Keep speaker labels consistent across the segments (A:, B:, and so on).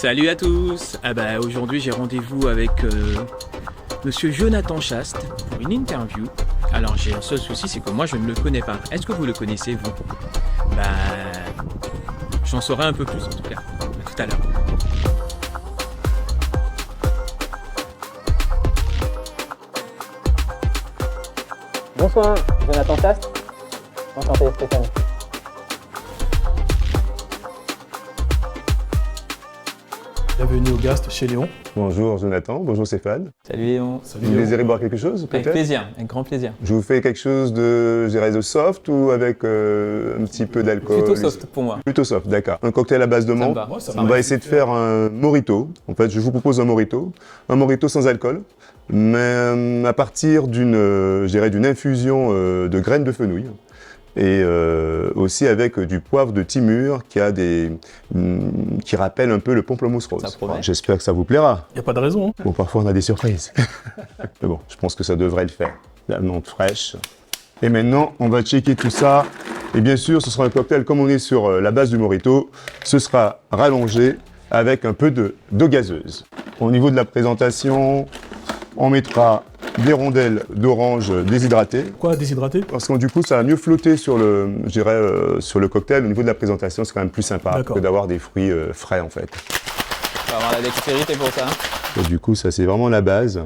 A: Salut à tous. Aujourd'hui j'ai rendez-vous avec Monsieur Jonathan Chast pour une interview. Alors j'ai un seul souci, c'est que moi je ne le connais pas. Est-ce que vous le connaissez vous? J'en saurai un peu plus en tout cas. À tout à l'heure.
B: Bonsoir, Jonathan Chast. Enchanté, Stéphane.
C: Bienvenue au Gast chez Léon.
D: Bonjour Jonathan, bonjour Stéphane.
B: Salut Léon.
D: Vous désirez boire quelque chose peut-être?
B: Avec plaisir, avec grand plaisir.
D: Je vous fais quelque chose de, je dirais, de soft ou avec un petit peu d'alcool?
B: Plutôt soft pour moi.
D: Plutôt soft, d'accord. Un cocktail à base de menthe. On va essayer de faire un mojito. En fait, je vous propose un mojito sans alcool, mais à partir d'une, je dirais, d'une infusion de graines de fenouil. Et aussi avec du poivre de Timur qui rappelle un peu le pamplemousse rose. J'espère que ça vous plaira.
C: Il n'y a pas de raison. Hein.
D: Bon, parfois on a des surprises. Mais bon, je pense que ça devrait le faire. La menthe fraîche. Et maintenant, on va checker tout ça. Et bien sûr, ce sera un cocktail, comme on est sur la base du mojito, ce sera rallongé avec un peu d'eau gazeuse. Au niveau de la présentation, on mettra des rondelles d'orange déshydratées.
C: Quoi, déshydraté?
D: Parce que du coup, ça va mieux flotter sur le, je dirais, sur le cocktail. Au niveau de la présentation, c'est quand même plus sympa que d'avoir des fruits frais, en fait.
B: On va avoir la dextérité pour ça.
D: Et du coup, ça, c'est vraiment la base.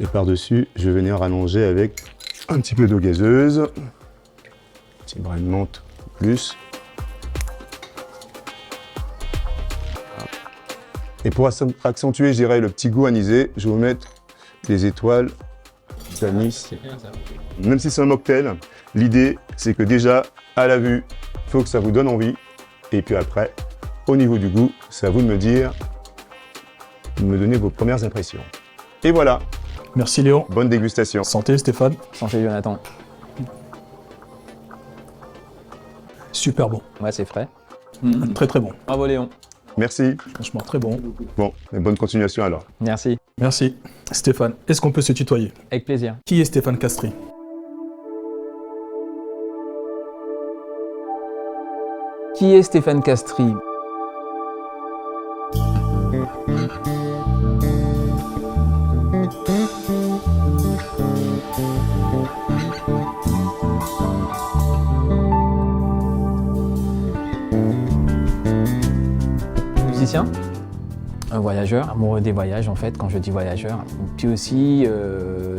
D: Et par-dessus, je vais venir rallonger avec un petit peu d'eau gazeuse. Un petit brin de menthe plus. Et pour accentuer, je dirais, le petit goût anisé, je vais vous mettre des étoiles d'anis.
B: C'est bien ça.
D: Même si c'est un mocktail, l'idée, c'est que déjà, à la vue, il faut que ça vous donne envie. Et puis après, au niveau du goût, c'est à vous de me dire, de me donner vos premières impressions. Et voilà.
C: Merci Léon.
D: Bonne dégustation.
C: Santé Stéphane.
B: Santé Jonathan.
C: Super bon.
B: Ouais, c'est frais.
C: Très très bon.
B: Bravo Léon.
D: Merci.
C: Franchement très bon.
D: Bon, et bonne continuation alors.
B: Merci.
C: Merci. Stéphane, est-ce qu'on peut se tutoyer?
B: Avec plaisir.
C: Qui est Stéphane Castry?
B: Qui est Stéphane Castry? Musicien, un voyageur, amoureux des voyages en fait, quand je dis voyageur, puis aussi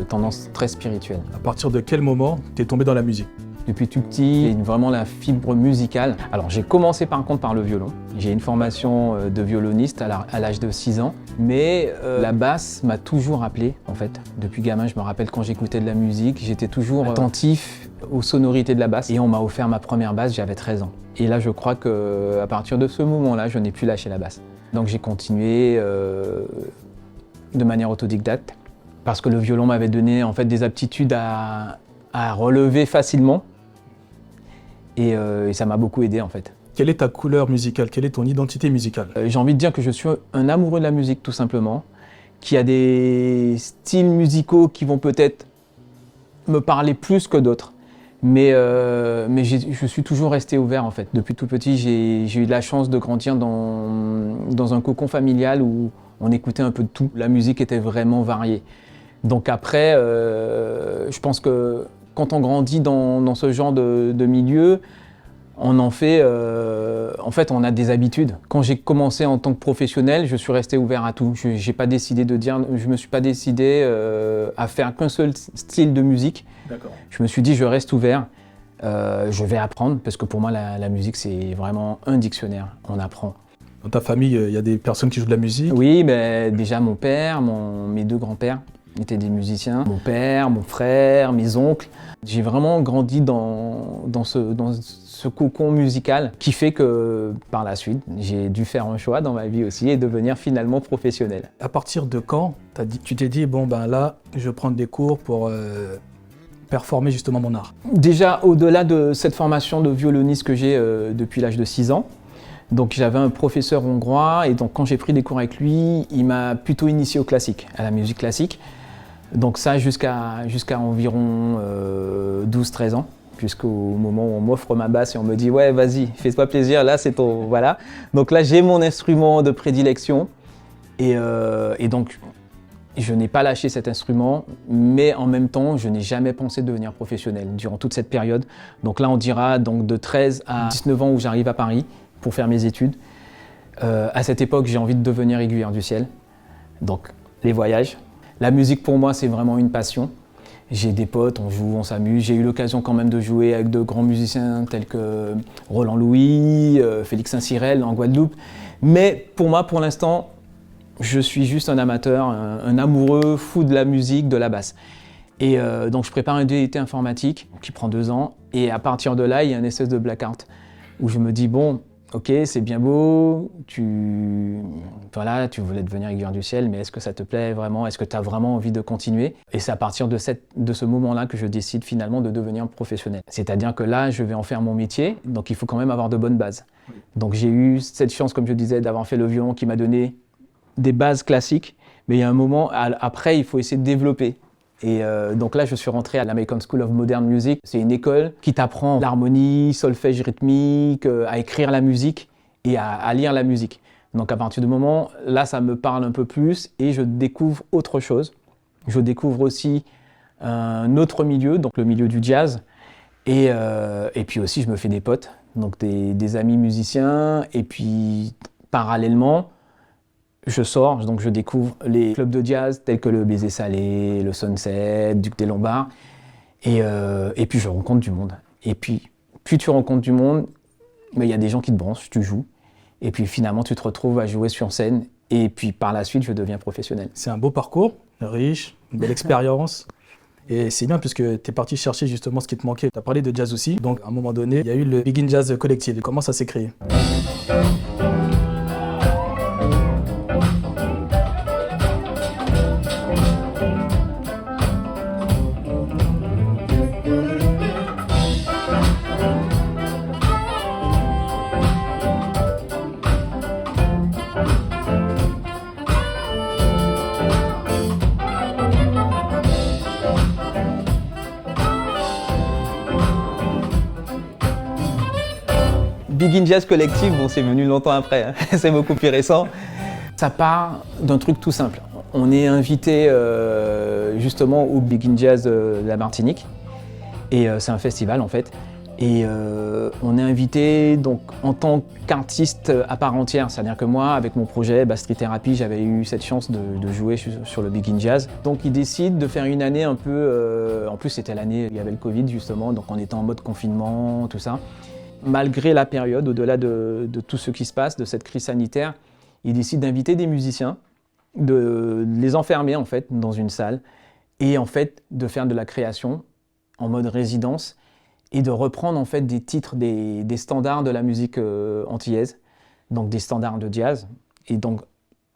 B: tendance très spirituelle.
C: À partir de quel moment t'es tombé dans la musique?
B: Depuis tout petit, j'ai vraiment la fibre musicale. Alors j'ai commencé par contre par le violon. J'ai une formation de violoniste à l'âge de 6 ans, mais la basse m'a toujours appelé en fait. Depuis gamin, je me rappelle quand j'écoutais de la musique, j'étais toujours attentif aux sonorités de la basse et on m'a offert ma première basse, j'avais 13 ans. Et là, je crois qu'à partir de ce moment-là, je n'ai plus lâché la basse. Donc j'ai continué de manière autodidacte parce que le violon m'avait donné en fait des aptitudes à relever facilement et ça m'a beaucoup aidé en fait.
C: Quelle est ta couleur musicale? Quelle est ton identité musicale?
B: J'ai envie de dire que je suis un amoureux de la musique tout simplement, qui a des styles musicaux qui vont peut-être me parler plus que d'autres. Mais je suis toujours resté ouvert en fait. Depuis tout petit, j'ai eu de la chance de grandir dans un cocon familial où on écoutait un peu de tout. La musique était vraiment variée. Donc après, je pense que quand on grandit dans ce genre de milieu, on en fait, en fait, on a des habitudes. Quand j'ai commencé en tant que professionnel, je suis resté ouvert à tout. Je me suis pas décidé à faire qu'un seul style de musique. Je me suis dit, je reste ouvert, je vais apprendre, parce que pour moi, la musique, c'est vraiment un dictionnaire, on apprend.
C: Dans ta famille, il y a des personnes qui jouent de la musique?
B: Oui, déjà mon père, mes deux grands-pères étaient des musiciens. Mon père, mon frère, mes oncles. J'ai vraiment grandi dans ce cocon musical qui fait que, par la suite, j'ai dû faire un choix dans ma vie aussi et devenir finalement professionnel.
C: À partir de quand tu t'es dit, bon ben là, je vais prendre des cours pour performer justement mon art?
B: Déjà, au-delà de cette formation de violoniste que j'ai depuis l'âge de 6 ans, donc j'avais un professeur hongrois et donc quand j'ai pris des cours avec lui, il m'a plutôt initié au classique, à la musique classique. Donc ça jusqu'à environ 12-13 ans. puisqu'au moment où on m'offre ma basse et on me dit « ouais, vas-y, fais-toi plaisir, là c'est ton… » Voilà. Donc là, j'ai mon instrument de prédilection et donc je n'ai pas lâché cet instrument, mais en même temps, je n'ai jamais pensé devenir professionnel durant toute cette période. Donc là, on dira donc de 13 à 19 ans où j'arrive à Paris pour faire mes études. À cette époque, j'ai envie de devenir aiguilleur du ciel, donc les voyages. La musique pour moi, c'est vraiment une passion. J'ai des potes, on joue, on s'amuse. J'ai eu l'occasion quand même de jouer avec de grands musiciens tels que Roland Louis, Félix Saint-Cyrel en Guadeloupe. Mais pour moi, pour l'instant, je suis juste un amateur, un amoureux fou de la musique, de la basse. Et donc je prépare un DUT informatique qui prend 2 ans. Et à partir de là, il y a une espèce de blackout où je me dis, bon, ok, c'est bien beau, tu voulais devenir aiguilleur du ciel, mais est-ce que ça te plaît vraiment? Est-ce que tu as vraiment envie de continuer? Et c'est à partir de ce moment-là que je décide finalement de devenir professionnel. C'est-à-dire que là, je vais en faire mon métier, donc il faut quand même avoir de bonnes bases. Donc j'ai eu cette chance, comme je disais, d'avoir fait le violon qui m'a donné des bases classiques, mais il y a un moment, après, il faut essayer de développer. Et donc là, je suis rentré à l'American School of Modern Music. C'est une école qui t'apprend l'harmonie, solfège rythmique, à écrire la musique et à lire la musique. Donc à partir du moment, là, ça me parle un peu plus et je découvre autre chose. Je découvre aussi un autre milieu, donc le milieu du jazz. Et puis aussi, je me fais des potes, donc des amis musiciens. Et puis, parallèlement, je sors, donc je découvre les clubs de jazz tels que le Baiser Salé, le Sunset, Duc des Lombards. Et puis, je rencontre du monde. Et puis, plus tu rencontres du monde, il y a des gens qui te branchent, tu joues. Et puis, finalement, tu te retrouves à jouer sur scène. Et puis, par la suite, je deviens professionnel.
C: C'est un beau parcours, riche, une belle expérience. Et c'est bien puisque tu es parti chercher justement ce qui te manquait. Tu as parlé de jazz aussi. Donc, à un moment donné, il y a eu le Begin Jazz Collective. Comment ça s'est créé?
B: Begin Jazz Collective, bon, c'est venu longtemps après, hein. C'est beaucoup plus récent. Ça part d'un truc tout simple. On est invité justement au Begin Jazz de la Martinique. Et c'est un festival en fait. Et on est invité donc, en tant qu'artiste à part entière. C'est-à-dire que moi, avec mon projet Street Therapy, j'avais eu cette chance de jouer sur le Begin Jazz. Donc ils décident de faire une année un peu… en plus c'était l'année où il y avait le Covid justement, donc on était en mode confinement, tout ça. Malgré la période, au-delà de tout ce qui se passe, de cette crise sanitaire, ils décident d'inviter des musiciens, de les enfermer en fait dans une salle et en fait de faire de la création en mode résidence et de reprendre en fait des titres, des standards de la musique antillaise, donc des standards de jazz. Et donc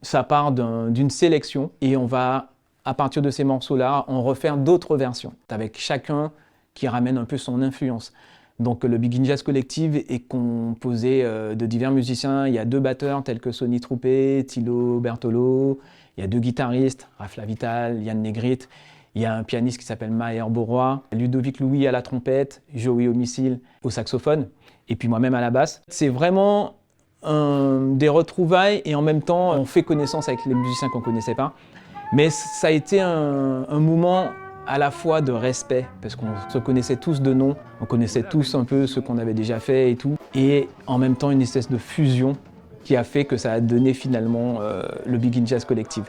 B: ça part d'une sélection et on va, à partir de ces morceaux-là, en refaire d'autres versions, avec chacun qui ramène un peu son influence. Donc le Begin Jazz Collective est composé de divers musiciens. Il y a 2 batteurs tels que Sonny Troupé, Thilo Bertolo. Il y a 2 guitaristes, Raph Lavital, Yann Negrit. Il y a un pianiste qui s'appelle Maher Borois, Ludovic Louis à la trompette, Joey Homicile au saxophone, et puis moi-même à la basse. C'est vraiment des retrouvailles et en même temps on fait connaissance avec les musiciens qu'on ne connaissait pas. Mais ça a été un moment à la fois de respect, parce qu'on se connaissait tous de nom, on connaissait tous un peu ce qu'on avait déjà fait et tout, et en même temps une espèce de fusion qui a fait que ça a donné finalement le Begin Jazz Collective.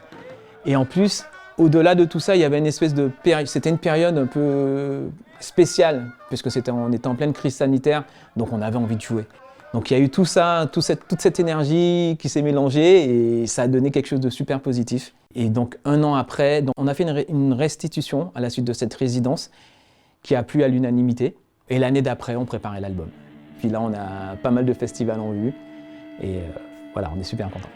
B: Et en plus, au-delà de tout ça, il y avait une espèce de c'était une période un peu spéciale, puisque on était en pleine crise sanitaire, donc on avait envie de jouer. Donc il y a eu tout ça, toute cette énergie qui s'est mélangée et ça a donné quelque chose de super positif. Et donc 1 an après, on a fait une restitution à la suite de cette résidence qui a plu à l'unanimité. Et l'année d'après, on préparait l'album. Puis là, on a pas mal de festivals en vue et voilà, on est super contents.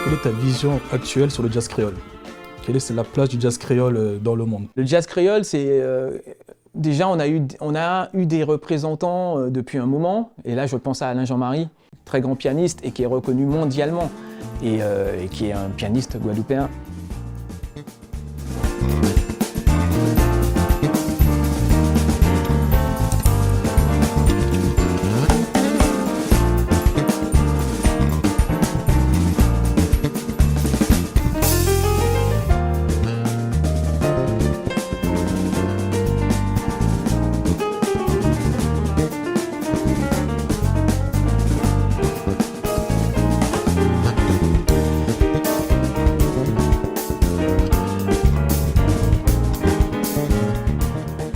C: Quelle est ta vision actuelle sur le jazz créole? Quelle est la place du jazz créole dans le monde?
B: Le jazz créole, c'est déjà on a eu des représentants depuis un moment. Et là, je pense à Alain Jean-Marie, très grand pianiste et qui est reconnu mondialement et qui est un pianiste guadeloupéen.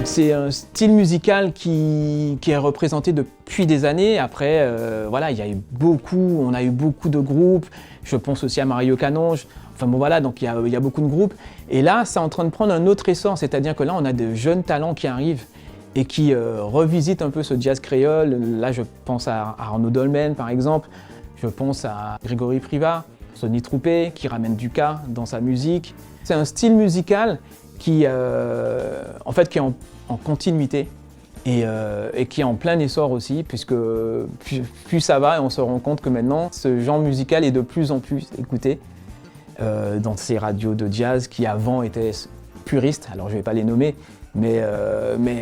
B: C'est un style musical qui est représenté depuis des années. Après, voilà, on a eu beaucoup de groupes. Je pense aussi à Mario Canonge. Enfin bon, voilà, donc il y a beaucoup de groupes. Et là, c'est en train de prendre un autre essor. C'est-à-dire que là, on a de jeunes talents qui arrivent et qui revisitent un peu ce jazz créole. Là, je pense à Arnaud Dolmen, par exemple. Je pense à Grégory Privat, Sonny Troupé, qui ramène du Ka dans sa musique. C'est un style musical qui est en continuité et qui est en plein essor aussi, puisque plus ça va et on se rend compte que maintenant ce genre musical est de plus en plus écouté dans ces radios de jazz qui avant étaient puristes, alors je ne vais pas les nommer, mais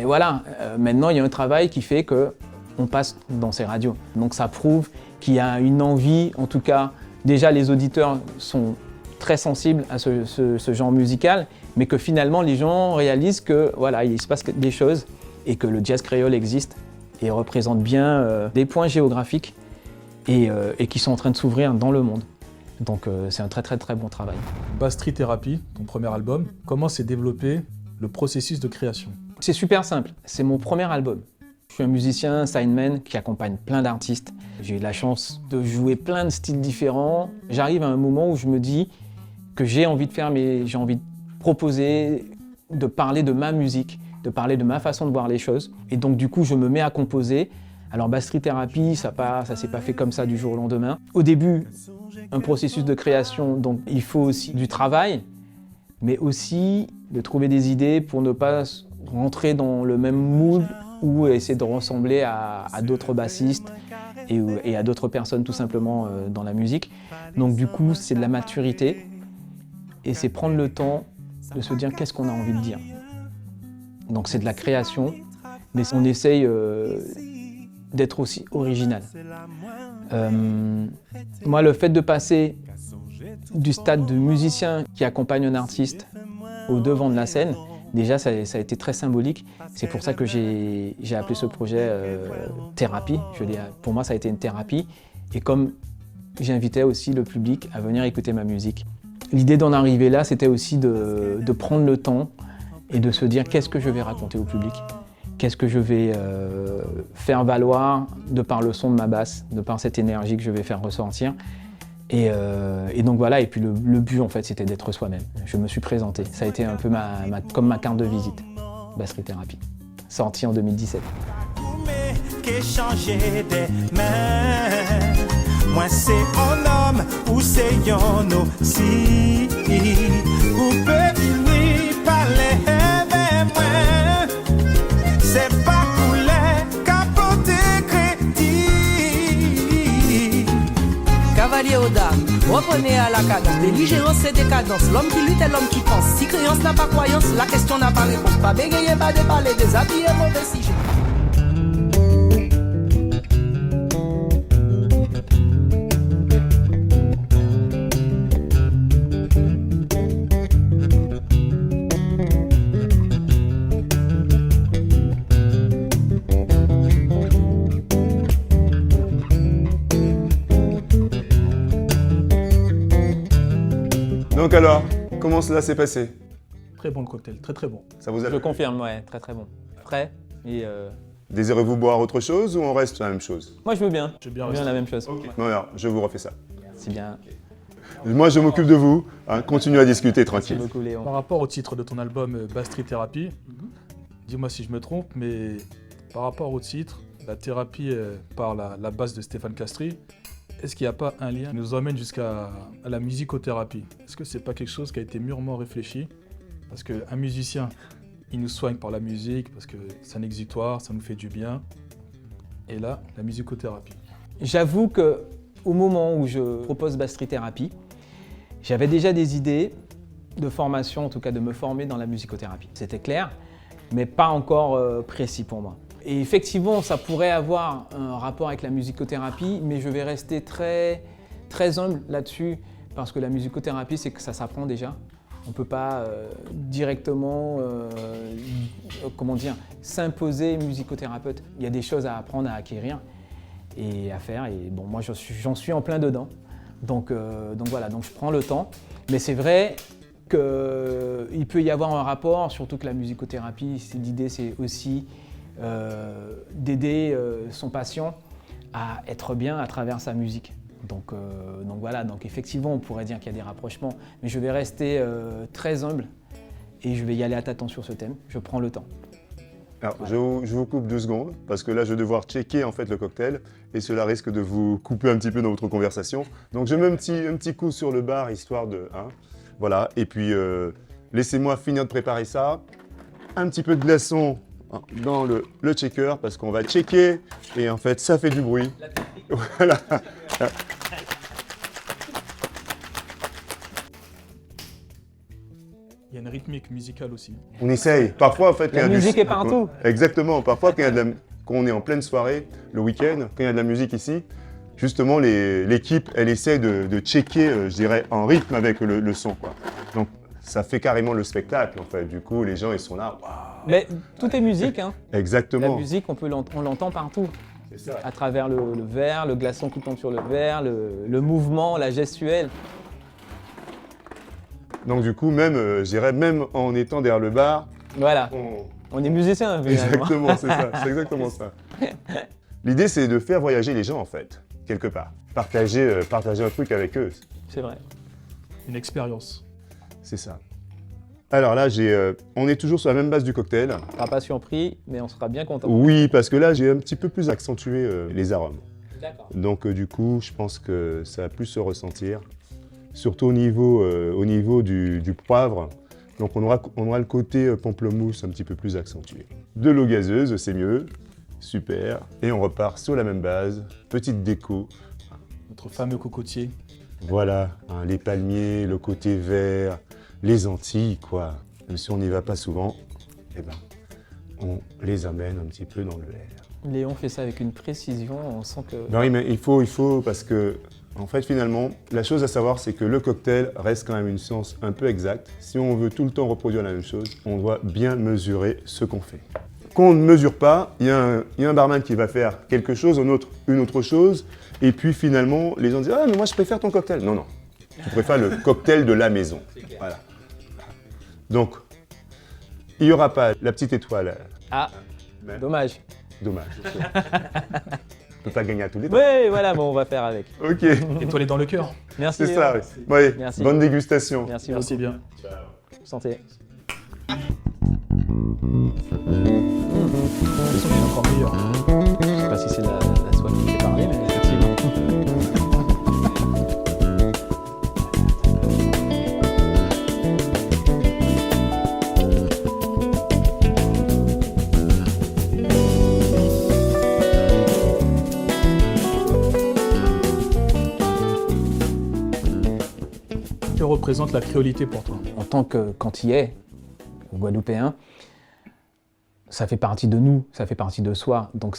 B: voilà, maintenant il y a un travail qui fait qu'on passe dans ces radios. Donc ça prouve qu'il y a une envie, en tout cas déjà les auditeurs sont très sensibles à ce genre musical, mais que finalement les gens réalisent que voilà, il se passe des choses et que le jazz créole existe et représente bien des points géographiques et qui sont en train de s'ouvrir dans le monde. Donc c'est un très très très bon travail.
C: Bass Street Therapy, ton premier album, comment s'est développé le processus de création?
B: C'est super simple, c'est mon premier album. Je suis un musicien, sideman, qui accompagne plein d'artistes. J'ai eu la chance de jouer plein de styles différents. J'arrive à un moment où je me dis que j'ai envie de proposer, de parler de ma musique, de parler de ma façon de voir les choses. Et donc du coup, je me mets à composer. Alors Bass Street Therapy, ça s'est pas fait comme ça du jour au lendemain. Au début, un processus de création, donc il faut aussi du travail, mais aussi de trouver des idées pour ne pas rentrer dans le même mood ou essayer de ressembler à d'autres bassistes et à d'autres personnes tout simplement dans la musique. Donc du coup, c'est de la maturité et c'est prendre le temps de se dire qu'est-ce qu'on a envie de dire. Donc c'est de la création, mais on essaye d'être aussi original. Moi, le fait de passer du stade de musicien qui accompagne un artiste au devant de la scène, déjà ça a été très symbolique. C'est pour ça que j'ai appelé ce projet Thérapie. Pour moi, ça a été une thérapie. Et comme j'invitais aussi le public à venir écouter ma musique. L'idée d'en arriver là, c'était aussi de prendre le temps et de se dire qu'est-ce que je vais raconter au public, qu'est-ce que je vais faire valoir de par le son de ma basse, de par cette énergie que je vais faire ressortir. Et donc voilà, et puis le but en fait, c'était d'être soi-même. Je me suis présenté, ça a été un peu comme ma carte de visite, Bass Street Therapy, sorti en 2017.
E: Moi c'est un homme ou c'est un aussi ou peut venir parler avec moi. C'est pas pour les capoter crédit.
F: Cavalier aux dames, reprenez à la cadence. Belligérance c'est décadence. L'homme qui lutte est l'homme qui pense. Si créance n'a pas croyance, la question n'a pas réponse. Pas bégayer, pas déballer, déshabiller, mauvais sujet.
D: Donc alors, comment cela s'est passé?
C: Très bon le cocktail, très très bon.
D: Ça vous a
B: Je confirme, ouais, très très bon. Frais et...
D: Désirez-vous boire autre chose ou on reste sur la même chose?
B: Moi je veux bien,
C: Je veux bien
B: la même chose.
D: Okay. Bon alors, je vous refais ça.
B: C'est bien.
D: Moi je m'occupe de vous, hein, continuez à discuter tranquille.
B: Merci beaucoup Léon.
C: Par rapport au titre de ton album Bass Street Therapy, dis-moi si je me trompe, mais par rapport au titre, la thérapie par la basse de Stéphane Castries Est-ce qu'il n'y a pas un lien qui nous emmène jusqu'à la musicothérapie? Est-ce que c'est pas quelque chose qui a été mûrement réfléchi? Parce qu'un musicien, il nous soigne par la musique, parce que c'est un exutoire, ça nous fait du bien. Et là, la musicothérapie.
B: J'avoue qu'au moment où je propose Bastry Thérapie, j'avais déjà des idées de formation, en tout cas de me former dans la musicothérapie. C'était clair, mais pas encore précis pour moi. Et effectivement, ça pourrait avoir un rapport avec la musicothérapie, mais je vais rester très, très humble là-dessus, parce que la musicothérapie, c'est que ça s'apprend déjà. On ne peut pas directement s'imposer musicothérapeute. Il y a des choses à apprendre, à acquérir et à faire. Et bon, moi, j'en suis en plein dedans. Donc voilà, donc je prends le temps. Mais c'est vrai qu'il peut y avoir un rapport, surtout que la musicothérapie, l'idée, c'est aussi d'aider son patient à être bien à travers sa musique. Donc voilà, donc effectivement, on pourrait dire qu'il y a des rapprochements, mais je vais rester très humble et je vais y aller à tâtons sur ce thème. Je prends le temps.
D: Alors, je vous coupe 2 secondes, parce que là, je vais devoir checker en fait le cocktail, et cela risque de vous couper un petit peu dans votre conversation. Donc, je mets un petit coup sur le bar, histoire de... voilà, et puis laissez-moi finir de préparer ça. Un petit peu de glaçon dans le checker, parce qu'on va checker, et en fait, ça fait du bruit. Voilà.
C: Il y a une rythmique musicale aussi.
D: On essaye. Parfois, en fait,
B: La musique est partout.
D: Exactement. Parfois, quand on est en pleine soirée, le week-end, quand il y a de la musique ici, justement, l'équipe, elle essaie de checker, je dirais, en rythme avec le son, quoi. Donc, ça fait carrément le spectacle, en fait. Du coup, les gens, ils sont là. Waouh.
B: Mais tout est musique, hein.
D: Exactement.
B: La musique, on l'entend partout.
D: C'est ça.
B: À travers le verre, le glaçon qui tombe sur le verre, le mouvement, la gestuelle.
D: Donc, du coup, même, je dirais, même en étant derrière le bar,
B: Voilà, on est musicien.
D: Exactement, c'est ça. C'est exactement ça. L'idée, c'est de faire voyager les gens, en fait, quelque part. Partager un truc avec eux.
B: C'est vrai.
C: Une expérience.
D: C'est ça. Alors là, on est toujours sur la même base du cocktail.
B: On sera pas surpris, mais on sera bien content.
D: Oui, parce que là, j'ai un petit peu plus accentué les arômes.
B: D'accord.
D: Donc, du coup, je pense que ça va plus se ressentir. Surtout au niveau du poivre. Donc, on aura le côté pamplemousse un petit peu plus accentué. De l'eau gazeuse, c'est mieux. Super. Et on repart sur la même base. Petite déco.
C: Notre fameux cocotier.
D: Voilà, les palmiers, le côté vert, les Antilles, quoi. Même si on n'y va pas souvent, eh ben, on les amène un petit peu dans le verre.
B: Léon fait ça avec une précision, on sent que...
D: Ben oui, mais il faut, parce que, en fait, finalement, la chose à savoir, c'est que le cocktail reste quand même une science un peu exacte. Si on veut tout le temps reproduire la même chose, on doit bien mesurer ce qu'on fait. Quand on ne mesure pas, il y a un barman qui va faire quelque chose, une autre chose, et puis finalement, les gens disent « Ah, mais moi je préfère ton cocktail ». Non, non, tu préfères le cocktail de la maison. Voilà. Donc, il n'y aura pas la petite étoile.
B: Ah,
D: Mais-
B: dommage.
D: Dommage. On ne peut pas gagner à tous les temps.
B: Oui, voilà, bon, on va faire avec.
D: Ok,
C: Étoilé dans le cœur.
B: Merci
D: c'est
B: Léon.
D: ça. Oui. Ouais,
B: Merci.
D: bonne dégustation.
B: Merci
C: Merci
B: beaucoup.
C: bien.
B: Santé.
C: Le son est encore meilleur.
B: Je sais pas si c'est la soie qui fait parler, mais effectivement.
C: Que représente la créolité pour toi?
B: En tant qu'antillais, guadeloupéen, ça fait partie de nous, ça fait partie de soi. Donc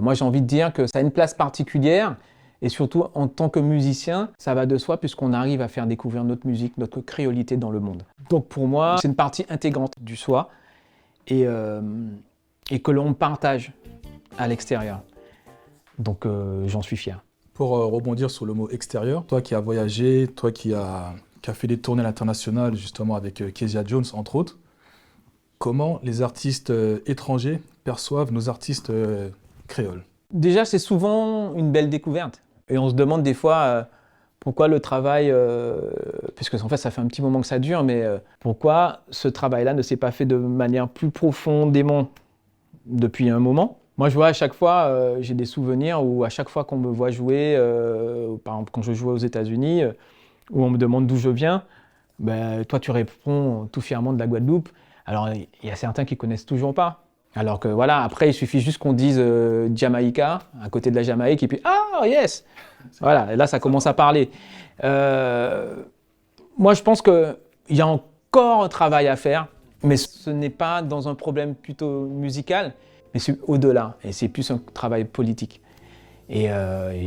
B: moi j'ai envie de dire que ça a une place particulière et surtout en tant que musicien, ça va de soi puisqu'on arrive à faire découvrir notre musique, notre créolité dans le monde. Donc pour moi, c'est une partie intégrante du soi et que l'on partage à l'extérieur. Donc j'en suis fier.
C: Pour rebondir sur le mot extérieur, toi qui as voyagé, toi qui as fait des tournées à l'international justement avec Kezia Jones entre autres, comment les artistes étrangers perçoivent nos artistes créoles?
B: Déjà, c'est souvent une belle découverte. Et on se demande des fois pourquoi le travail, puisque en fait ça fait un petit moment que ça dure, mais pourquoi ce travail-là ne s'est pas fait de manière plus profondément depuis un moment, Moi, je vois à chaque fois, j'ai des souvenirs où à chaque fois qu'on me voit jouer, par exemple quand je jouais aux États-Unis, où on me demande d'où je viens, ben, toi tu réponds tout fièrement de la Guadeloupe. Alors il y a certains qui connaissent toujours pas. Alors que voilà, après il suffit juste qu'on dise Jamaïca, à côté de la Jamaïque, et puis ah yes, voilà, et là ça commence à parler. Moi je pense qu'il y a encore un travail à faire, mais ce n'est pas dans un problème plutôt musical, mais c'est au-delà, et c'est plus un travail politique. Et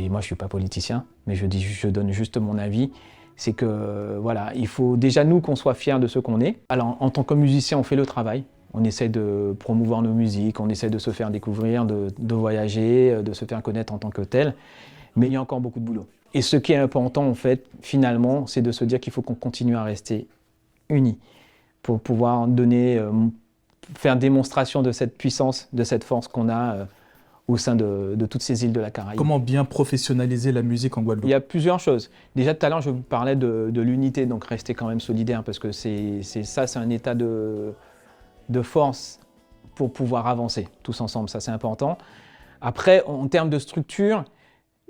B: moi je suis pas politicien, mais je donne juste mon avis. C'est que voilà, il faut déjà nous qu'on soit fiers de ce qu'on est. Alors en tant que musicien, on fait le travail. On essaie de promouvoir nos musiques, on essaie de se faire découvrir, de voyager, de se faire connaître en tant que tel. Mais il y a encore beaucoup de boulot. Et ce qui est important en fait, finalement, c'est de se dire qu'il faut qu'on continue à rester unis pour pouvoir donner, faire démonstration de cette puissance, de cette force qu'on a au sein de toutes ces îles de la Caraïbe.
C: Comment bien professionnaliser la musique en Guadeloupe?
B: Il y a plusieurs choses. Déjà tout à l'heure, je vous parlais de l'unité, donc rester quand même solidaire, parce que c'est un état de force pour pouvoir avancer tous ensemble, ça c'est important. Après, en termes de structure,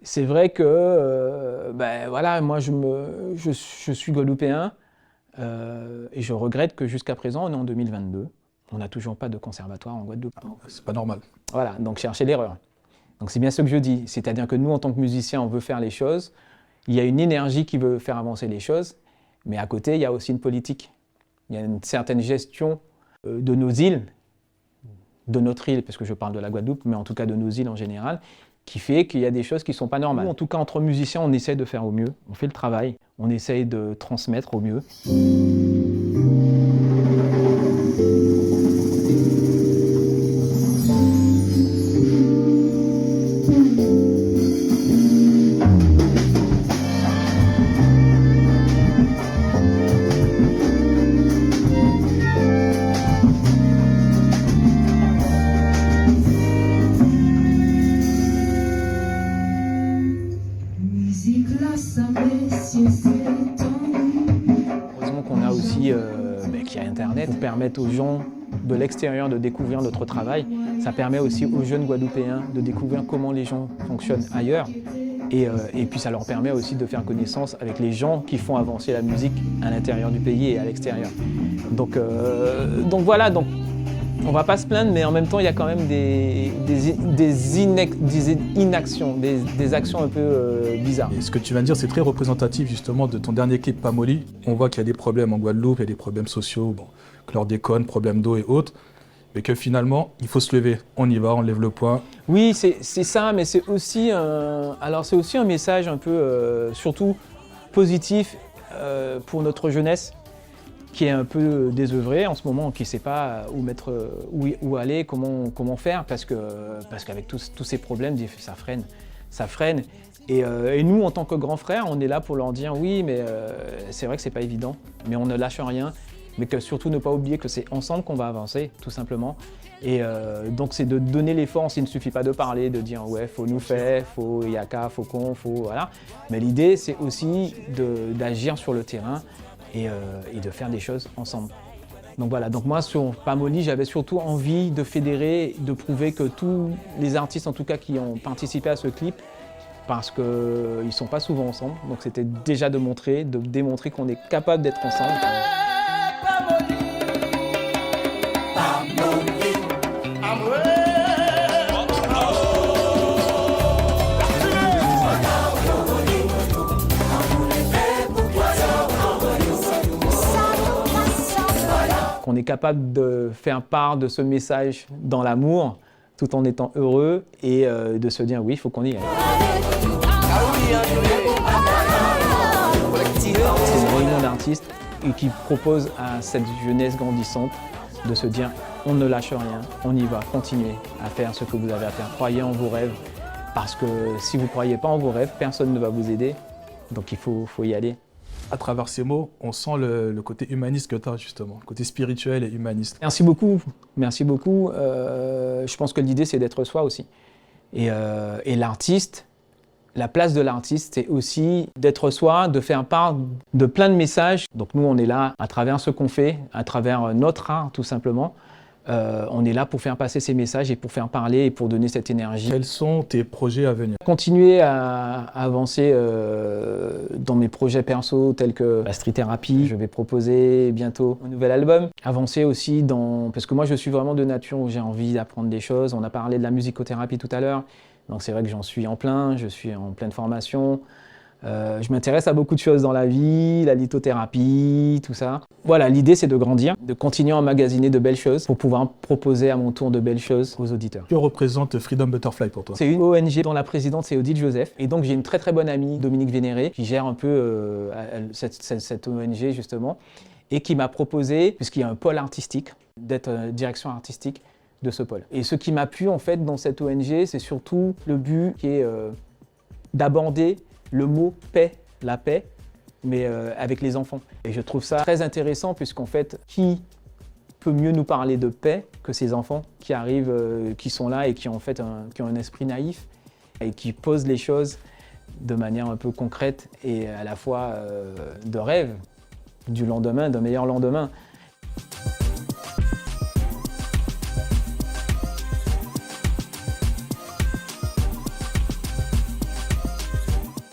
B: c'est vrai que ben, voilà, moi je suis guadeloupéen et je regrette que jusqu'à présent, on est en 2022, on n'a toujours pas de conservatoire en Guadeloupe.
C: C'est pas normal.
B: Voilà, donc cherchez l'erreur. Donc c'est bien ce que je dis, c'est-à-dire que nous, en tant que musiciens, on veut faire les choses, il y a une énergie qui veut faire avancer les choses, mais à côté, il y a aussi une politique. Il y a une certaine gestion de nos îles, de notre île, parce que je parle de la Guadeloupe, mais en tout cas de nos îles en général, qui fait qu'il y a des choses qui ne sont pas normales. Nous, en tout cas, entre musiciens, on essaie de faire au mieux, on fait le travail, on essaie de transmettre au mieux. Heureusement qu'on a aussi qu'il y a Internet pour permettre aux gens de l'extérieur de découvrir notre travail. Ça permet aussi aux jeunes Guadeloupéens de découvrir comment les gens fonctionnent ailleurs. Et puis ça leur permet aussi de faire connaissance avec les gens qui font avancer la musique à l'intérieur du pays et à l'extérieur. Donc voilà, donc on ne va pas se plaindre, mais en même temps il y a quand même des inactions, des actions un peu bizarres.
C: Et ce que tu viens de dire, c'est très représentatif justement de ton dernier clip Pamoli. On voit qu'il y a des problèmes en Guadeloupe, il y a des problèmes sociaux, bon, chlordécone, problèmes d'eau et autres. Mais que finalement, il faut se lever. On y va, on lève le poing.
B: Oui, c'est ça, mais c'est aussi un message un peu, surtout positif pour notre jeunesse, qui est un peu désœuvrée en ce moment, qui ne sait pas où aller, comment faire, parce qu'avec tous ces problèmes, ça freine. Et nous, en tant que grands frères, on est là pour leur dire oui, mais c'est vrai que c'est pas évident, mais on ne lâche rien. Mais que surtout ne pas oublier que c'est ensemble qu'on va avancer, tout simplement. Et donc c'est de donner les forces, il ne suffit pas de parler, de dire ouais, faut nous faire, faut yaka, faut qu'on, faut voilà. Mais l'idée c'est aussi d'agir sur le terrain et de faire des choses ensemble. Donc voilà, donc moi sur Pamoli, j'avais surtout envie de fédérer, de prouver que tous les artistes en tout cas qui ont participé à ce clip, parce qu'ils ne sont pas souvent ensemble, donc c'était déjà de démontrer qu'on est capable d'être ensemble. Qu'on est capable de faire part de ce message dans l'amour, tout en étant heureux et de se dire oui, il faut qu'on y aille. C'est une réunion d'artistes qui propose à cette jeunesse grandissante de se dire on ne lâche rien, on y va, continuez à faire ce que vous avez à faire, croyez en vos rêves, parce que si vous ne croyez pas en vos rêves, personne ne va vous aider, donc il faut y aller.
C: À travers ces mots, on sent le côté humaniste que tu as justement, le côté spirituel et humaniste.
B: Merci beaucoup, merci beaucoup. Je pense que l'idée c'est d'être soi aussi. Et l'artiste, la place de l'artiste, c'est aussi d'être soi, de faire part de plein de messages. Donc nous on est là à travers ce qu'on fait, à travers notre art tout simplement, On est là pour faire passer ces messages et pour faire parler et pour donner cette énergie.
C: Quels sont tes projets à venir?
B: Continuer à avancer dans mes projets perso tels que la street thérapie. Je vais proposer bientôt un nouvel album. Avancer aussi parce que moi je suis vraiment de nature où j'ai envie d'apprendre des choses. On a parlé de la musicothérapie tout à l'heure. Donc c'est vrai que j'en suis en plein, je suis en pleine formation. Je m'intéresse à beaucoup de choses dans la vie, la lithothérapie, tout ça. Voilà, l'idée c'est de grandir, de continuer à emmagasiner de belles choses pour pouvoir proposer à mon tour de belles choses aux auditeurs.
C: Que représente Freedom Butterfly pour toi?
B: C'est une ONG dont la présidente c'est Odile Joseph. Et donc j'ai une très très bonne amie, Dominique Vénéré, qui gère un peu cette ONG justement, et qui m'a proposé, puisqu'il y a un pôle artistique, d'être direction artistique de ce pôle. Et ce qui m'a plu en fait dans cette ONG, c'est surtout le but qui est d'aborder le mot paix, la paix, mais avec les enfants. Et je trouve ça très intéressant puisqu'en fait, qui peut mieux nous parler de paix que ces enfants qui arrivent, qui sont là et qui ont en fait qui ont un esprit naïf et qui posent les choses de manière un peu concrète et à la fois de rêve du lendemain, d'un meilleur lendemain.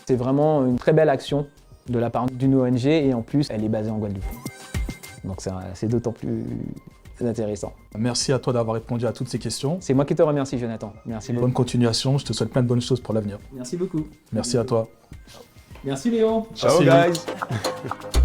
B: C'est vraiment une très belle action de la part d'une ONG et en plus, elle est basée en Guadeloupe. Donc c'est d'autant plus intéressant.
C: Merci à toi d'avoir répondu à toutes ces questions.
B: C'est moi qui te remercie, Jonathan. Merci beaucoup.
C: Bonne continuation, je te souhaite plein de bonnes choses pour l'avenir.
B: Merci beaucoup.
C: Merci à toi.
B: Merci Léon.
D: Ciao
C: Merci.
D: guys.